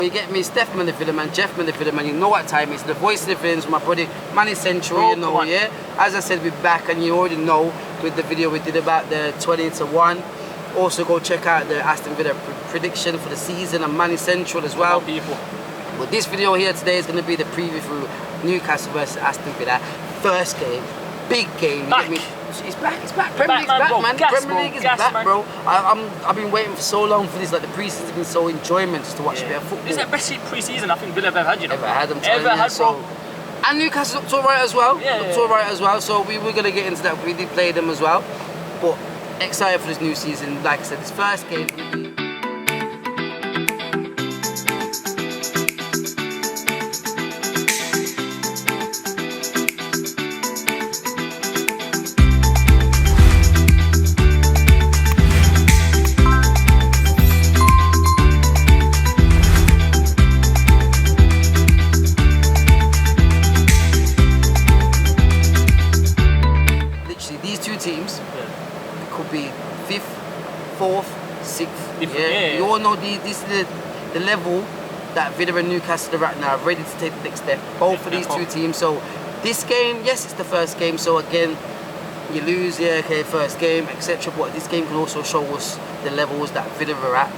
You get me, Steph man the Villa man, Jeff man the Villa man, you know what time it's the voice of the Villains, my buddy, Manny Central, you know, yeah? As I said, we're back and you already know with the video we did about the 20-1. Also go check out the Aston Villa prediction for the season and Manny Central as well. But this video here today is going to be the preview for Newcastle versus Aston Villa. First game, big game, you get me? It's back, Premier League's back, man. Premier League is back, bro. I've been waiting for so long for this, like the pre-season has been so enjoyment just to watch a bit of football. It's the best pre-season I think Villa have ever had, you know. Ever had, I'm telling you. So, and Newcastle looked alright as well. Looked alright as well, so we were going to get into that. We did play them as well. But excited for this new season. Like I said, this first game. Teams could be 5th, 4th, 6th. You all know this is the level that Villa and Newcastle are at now, ready to take the next step. Both of these two teams. So this game, yes, it's the first game. So again, you lose, first game, etc. But this game can also show us the levels that Villa are at,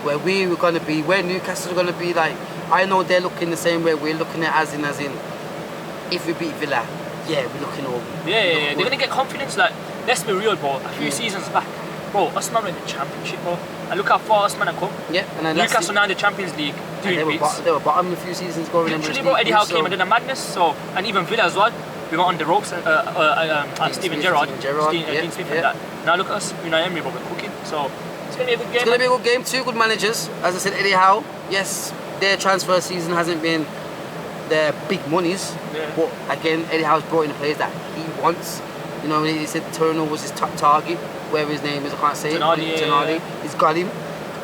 where we were going to be, where Newcastle are going to be. Like I know they're looking the same way we're looking at, as in, if we beat Villa. Yeah, we're looking over. They're going to get confidence. Like, let's be real, bro. A few seasons back, bro, Aston were in the Championship, bro. And look how far Aston have come. And then Newcastle now in the Champions League. They were bottom a few seasons ago. Literally, bro, Eddie Howe came and did a madness. So, and even Villa as well. We went on the ropes. Steven Gerrard, Dean Smith and that. Now look at us, Unai Emery, bro, we're cooking. So, it's going to be a good game. It's going to be a good game. Two good managers. As I said, Eddie Howe, yes, their transfer season hasn't been their big monies, but again, Eddie Howe's brought in the players that he wants. You know, he said Turner was his top target, wherever his name is, I can't say it. He's got him.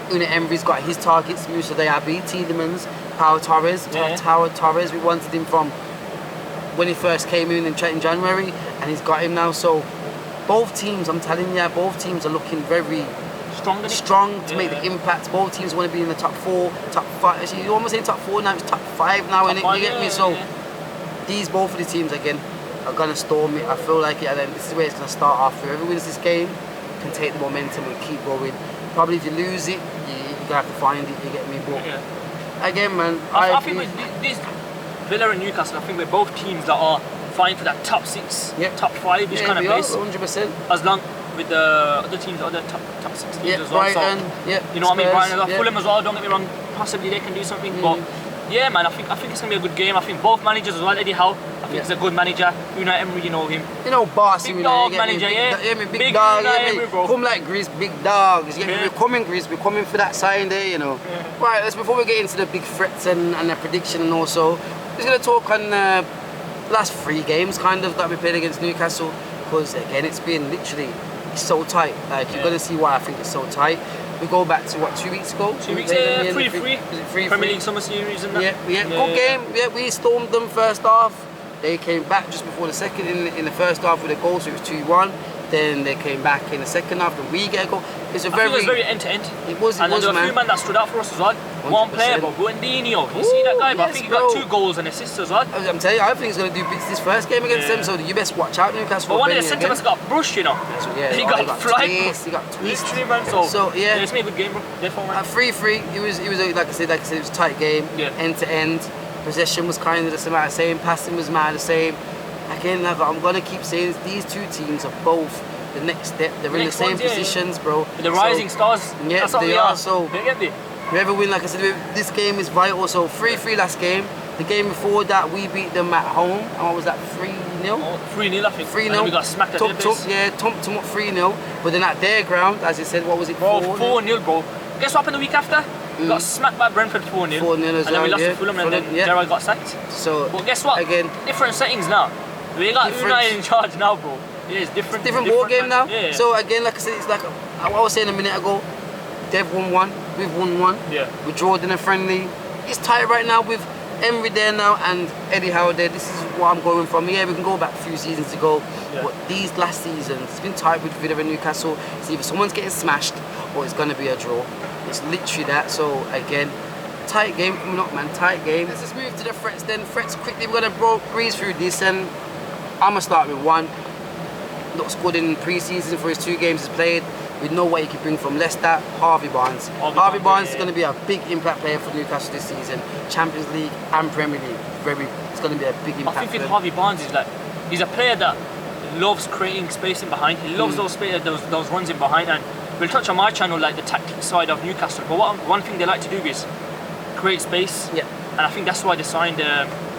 Unai Emery's got his targets, Musa Diaby, Tielemans, Pau Torres. Torres, we wanted him from when he first came in January, and he's got him now. So both teams, I'm telling you, both teams are looking very strong to make the impact. Both teams want to be in the top 4, top 5. Actually, you almost say top 4 now, it's top 5 now, innit? You get me? So both of the teams again are gonna storm it. I feel like it, and then this is where it's gonna start off. Whoever wins this game can take the momentum and keep going. Probably if you lose it, you're gonna have to find it. You get me? But again, man, I think with this Villa and Newcastle, I think we're both teams that are fighting for that top 6, top 5 ish kind of place. 100%. As long with the other teams, the other top 6 teams as well. Brighton, you know what I mean? Brighton as well. Fulham as well, don't get me wrong, possibly they can do something. But yeah, man, I think it's going to be a good game. I think both managers as well, Eddie Howe, I think he's a good manager. Unai Emery, you know him. You know, bossy. Big dog manager, big dog, Emery, bro. Come like Greece, big dogs. We're coming, Greece, we're coming for that sign there, you know. Right, before we get into the big threats and the prediction, and also, we're just going to talk on the last 3 games kind of that we played against Newcastle, because again, it's been literally so tight. Like you're gonna see why I think it's so tight. We go back to what, 2 weeks ago? 2 weeks, 3-3. Premier League Summer Series and that. Good game. Yeah, we stormed them first half. They came back just before the second in the first half with a goal, so it was 2-1. Then they came back in the second half, and we get a goal. It was very end-to-end. It was, and there were a few men that stood out for us as well. 100%. One player, but Buendinho. You see that guy? But I think he got 2 goals and assists as well. I'm telling you, I think he's going to do bits this first game against them, so you best watch out, Newcastle. But one of the centre-backs got brushed, you know. He got flied. He got twisted. So yeah, it's been a good game, bro. Therefore, man. At 3-3, it was like I said, it was a tight game, end-to-end. Possession was kind of the same, passing was the same. Again, I'm going to keep saying these two teams are both the next step. They're in the same positions, bro. The rising stars. Yeah, they are. So whoever win, like I said, this game is vital. So 3-3 last game. The game before that, we beat them at home. And what was that? 3-0. 3-0, I think. 3-0. We got smacked at their place. Thumped them up 3-0. But then at their ground, as you said, what was it? 4-0, bro. Guess what happened the week after? We got smacked by Brentford 4-0. 4-0 as well. And then we lost to Fulham, and then Gerrard got sacked. So, but guess what? Again, different settings now. We got Unai in charge now, bro. Yeah, it's different. Different ball game now. Yeah. So again, like I said, it's like what I was saying a minute ago. They've won 1, we've won 1. Yeah. We drawed in a friendly. It's tight right now with Emery there now and Eddie Howe there. This is what I'm going from. Yeah, we can go back a few seasons ago, but these last seasons, it's been tight with Villa and Newcastle. It's either someone's getting smashed or it's going to be a draw. It's literally that. So again, tight game coming up, man. Tight game. Let's just move to the threats then. Threats quickly. We're gonna breeze through this, and I'm gonna start with one. Looks good in pre-season for his 2 games he's played. We know what he can bring from Leicester. Harvey Barnes. Harvey Barnes is going to be a big impact player for Newcastle this season. Champions League and Premier League. It's going to be a big impact. I think with Harvey Barnes, he's a player that loves creating space in behind. He loves those runs in behind. And we'll touch on my channel like the tactical side of Newcastle. But one thing they like to do is create space. Yeah. And I think that's why they signed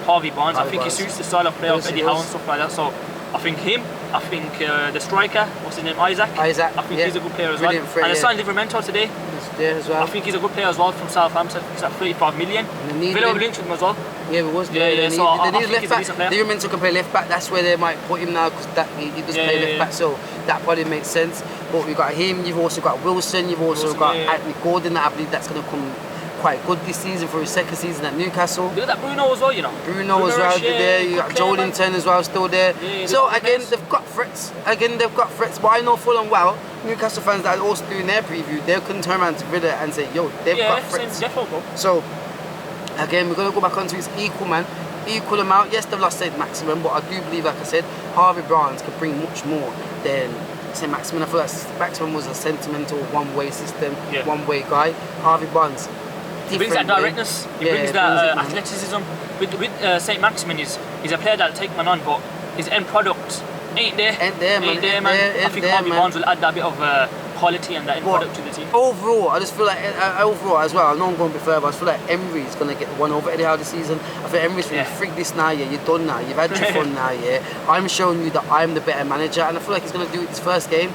Harvey Barnes. I think he suits the style of play of Eddie Howe and stuff like that. So I think him. I think the striker, what's his name, Isaac. I think he's a good player as well. And I signed Livramento today. There as well. I think he's a good player as well from Southampton. He's at 35 million. Villa will link with him as well. Yeah, it was. Yeah. So I think left he's back. a decent player. Livramento can play left back. That's where they might put him now because he does play left back. So that probably makes sense. But we've got him. You've also got Wilson. You've also got Anthony Gordon. That I believe that's going to come quite good this season for his 2nd season at Newcastle. Look at that Bruno as well, you know. Bruno as well, there. You got Jolinton as well, still there. So again, they've got threats. But I know full and well, Newcastle fans that are also doing their preview, they couldn't turn around to Villa and say, yo, they've got threats. So again, we're gonna go back onto his equal amount. Yes, they've lost St. Maximin, but I do believe, like I said, Harvey Barnes can bring much more than St. Maximin. I feel like St. Maximin was a sentimental one-way system, one-way guy. Harvey Barnes. He brings that directness, he brings that athleticism. With St. Maximin, he's a player that'll take man on, but his end product ain't there. Man. I think Harvey Barnes will add that bit of quality and that end product to the team. Overall, I just feel like, overall as well, I know I'm going a bit further, but I just feel like Emery's going to get the one over Eddie Howe this season. I think Emery's really freaked this now, you're done now, you've had your fun now, I'm showing you that I'm the better manager, and I feel like he's going to do it his first game.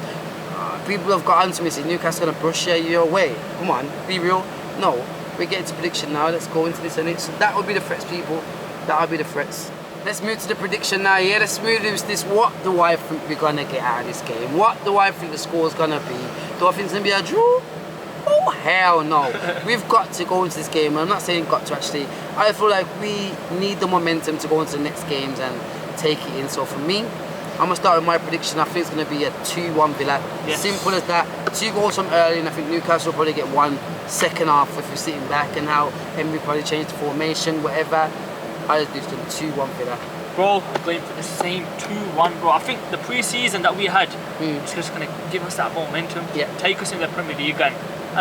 People have got onto me saying, Newcastle going to brush you away. Come on, be real. No. We're getting to prediction now. Let's go into this, innit? So that would be the threats, people. That would be the threats. Let's move to the prediction now. Let's move to this. What do I think we're gonna get out of this game? What do I think the score's gonna be? Do I think it's gonna be a draw? Oh hell no! We've got to go into this game. I'm not saying got to actually. I feel like we need the momentum to go into the next games and take it in. So for me, I'm going to start with my prediction. I think it's going to be a 2-1 Villa. Yes. Simple as that. 2 goals from early, and I think Newcastle will probably get 1 second half if we're sitting back, and how Emery probably changed the formation, whatever. I just do 2-1 Villa. Bro, I'm going for the same 2-1, bro. I think the pre-season that we had is just going to give us that momentum, take us in the Premier League and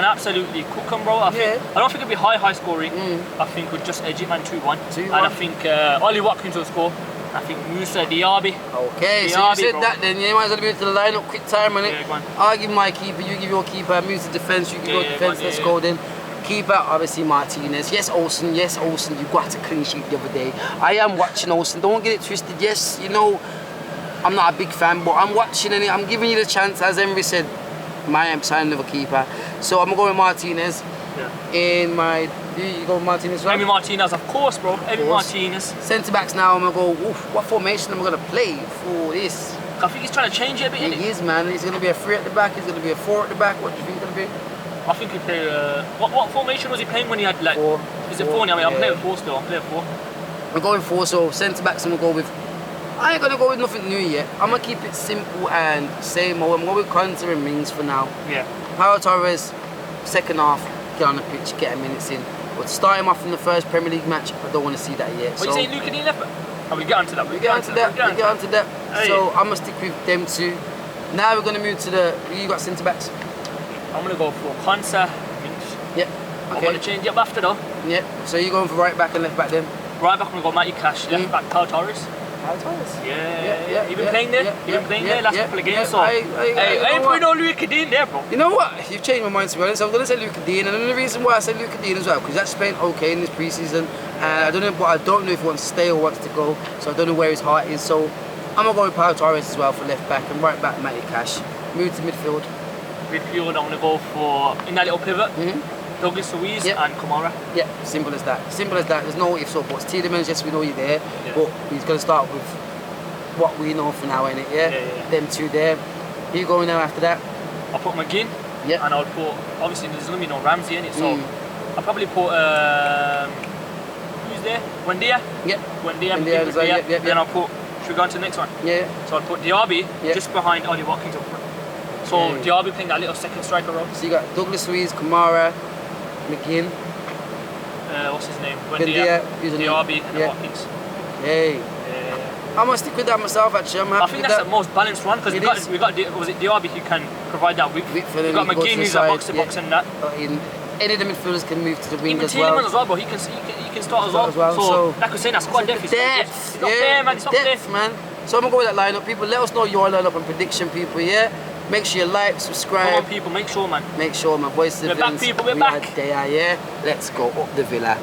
absolutely cook them, bro. I don't think it'll be high scoring. I think we'll just edge it, man, 2-1. And I think Ollie Watkins will score. I think Musa Diaby. Okay, so you said bro. That then. You might as well be to the line up quick time, man. I'll give my keeper, you give your keeper. Musa defence, you give your defence. Let's go then. Keeper, obviously Martinez. Yes, Olsen. You got a clean sheet the other day. I am watching Olsen. Don't get it twisted. Yes, you know, I'm not a big fan, but I'm watching it. I'm giving you the chance, as Emery said. I'm signing another keeper. So I'm going to go with Martinez. In my... You go with Martinez, right? Emi Martinez, of course, bro. Emi Martinez. Centre backs now, I'm going to go, what formation am I going to play for this? I think he's trying to change it a bit, isn't he? He is, man. He's going to be a 3 at the back, he's going to be a 4 at the back. What do you think he's going to be? I think he played... what formation was he playing when he had, like... 4. Is it 4? I mean, I'm playing 4 still. I'm playing 4. I'm going 4, so centre backs I'm going to go with... I ain't going to go with nothing new yet. I'm going to keep it simple and same old. I'm going with Conte and Mings for now. Pau Torres, second half, get on the pitch, get a minutes in. But start him off in the first Premier League match, I don't want to see that yet. What, so, you saying Luke and left back? Oh, we get onto that. We get onto that. Hey. So I'm going to stick with them 2. Now we're going to move to the... You got centre backs? I'm going to go for Konsa, Mings. Yep. I'm going to change it up after though. Yep. So you're going for right back and left back then? Right back, I'm going to go Matty Cash. Left back, Pau Torres. Yeah. You've been playing there? You've been playing there last couple of games, so... I ain't putting no Luke Dean there, bro. You know what? You've changed my mind, to be honest. I was going to say Luke Dean, and the reason why I said Luke Dean as well, because that's playing okay in this pre-season. I don't know if he wants to stay or wants to go, so I don't know where his heart is. So I'm going to go with Pau Torres as well for left back, and right back, Matty Cash. Move to midfield. Midfield, I'm going to go for, in that little pivot, Douglas Luiz and Kamara. Yeah, simple as that. Simple as that. There's no ifs or buts. Tielemans, yes, we know you're there, but he's going to start with what we know for now, innit? Them 2 there. Who you going now after that? I'll put McGinn. And I'll put, obviously there's going to be no Ramsey in it, so I'll probably put, who's there? Wendia? Wendia. Then I'll put, should we go on to the next one? So I'll put Diaby just behind Ollie Watkins up front. So Diaby playing that little second striker role. So you got Douglas Luiz, Kamara, McGinn. what's his name? Diaby and Watkins. Hey. I'm gonna stick with that myself. Actually, I'm happy. I think that's the most balanced one because we got was it Diaby who can provide that width. We got McGinn who's a box to box and that. Any of the midfielders can move to the wing even as well. Even Tielemans as well, but he can start as well. So like we're saying, that squad depth is depth. It's not there, man. It's not depth, man. So I'm gonna go with that lineup. People, let us know your lineup and prediction, people. Yeah. Make sure you like, subscribe. Come on, people. Make sure, man. Make sure, man. Voice of the We're back, people. We're back. There, yeah. Let's go up the Villa.